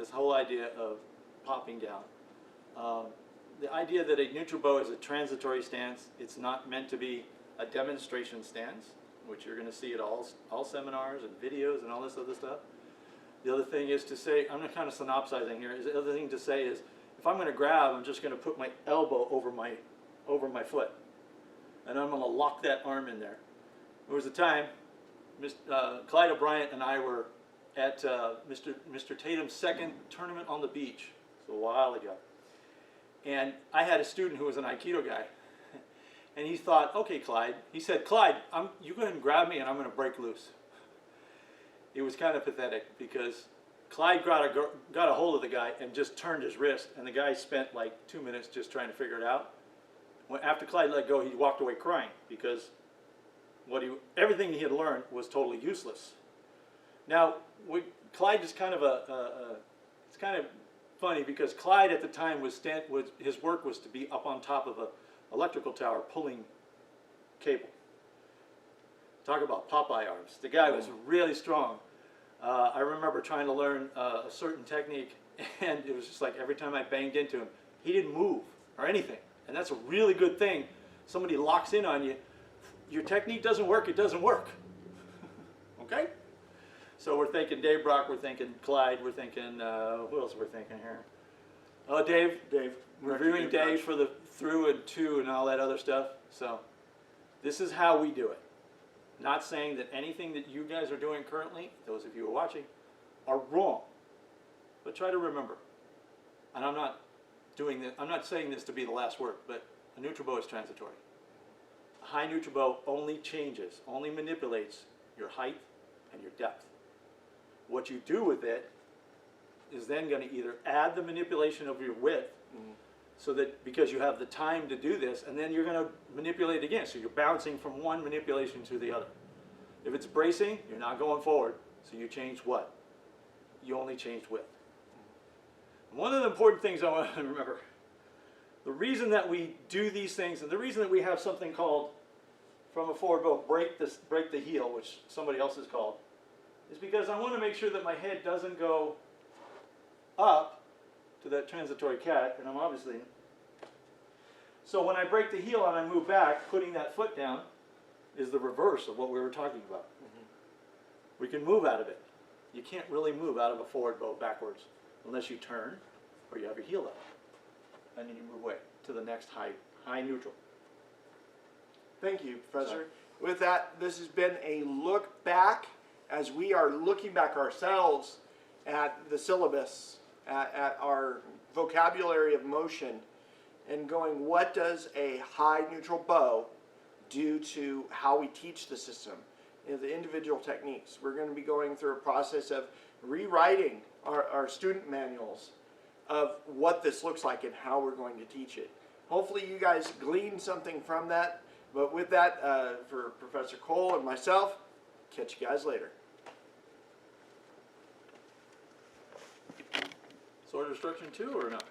this whole idea of popping down. The idea that a neutral bow is a transitory stance, it's not meant to be a demonstration stance, which you're going to see at all seminars and videos and all this other stuff. The other thing is to say, I'm kind of synopsizing here, is the other thing to say is, if I'm going to grab, I'm just going to put my elbow over my foot. And I'm going to lock that arm in there. There was a time, Clyde O'Brien and I were at Mr. Tatum's second tournament on the beach. It was a while ago. And I had a student who was an Aikido guy. And he thought, okay, Clyde. He said, Clyde, you go ahead and grab me and I'm going to break loose. It was kind of pathetic because Clyde got a hold of the guy and just turned his wrist. And the guy spent like 2 minutes just trying to figure it out. After Clyde let go, he walked away crying because everything he had learned was totally useless. Now, Clyde is kind of it's kind of funny because Clyde at the time his work was to be up on top of an electrical tower pulling cable. Talk about Popeye arms. The guy was really strong. I remember trying to learn a certain technique, and it was just like every time I banged into him, he didn't move or anything. And that's a really good thing. Somebody locks in on you, your technique doesn't work, it doesn't work. Okay? So we're thinking Dave Brock, we're thinking Clyde, we're thinking, who else we're thinking here? Oh, Dave. Reviewing Dave for the through and to and all that other stuff. So this is how we do it. Not saying that anything that you guys are doing currently, those of you who are watching, are wrong. But try to remember. And I'm not saying this to be the last word, but a neutral bow is transitory. A high neutral bow only manipulates your height and your depth. What you do with it is then going to either add the manipulation of your width, so that because you have the time to do this, and then you're going to manipulate it again. So you're bouncing from one manipulation to the other. If it's bracing, you're not going forward. So you change what? You only changed width. And one of the important things I want to remember, the reason that we do these things, and the reason that we have something called, from a forward bow, break the heel, which somebody else has called, is because I want to make sure that my head doesn't go up to that transitory cat, and I'm obviously... So when I break the heel and I move back, putting that foot down is the reverse of what we were talking about. We can move out of it. You can't really move out of a forward bow backwards unless you turn or you have your heel up. And then you move away to the next high neutral. Thank you, Professor. With that, this has been a look back as we are looking back ourselves at the syllabus, at our vocabulary of motion, and going, what does a high neutral bow do to how we teach the system, the individual techniques. We're going to be going through a process of rewriting our student manuals of what this looks like and how we're going to teach it. Hopefully you guys gleaned something from that, but with that, for Professor Cole and myself, catch you guys later. Sword instruction 2 or not?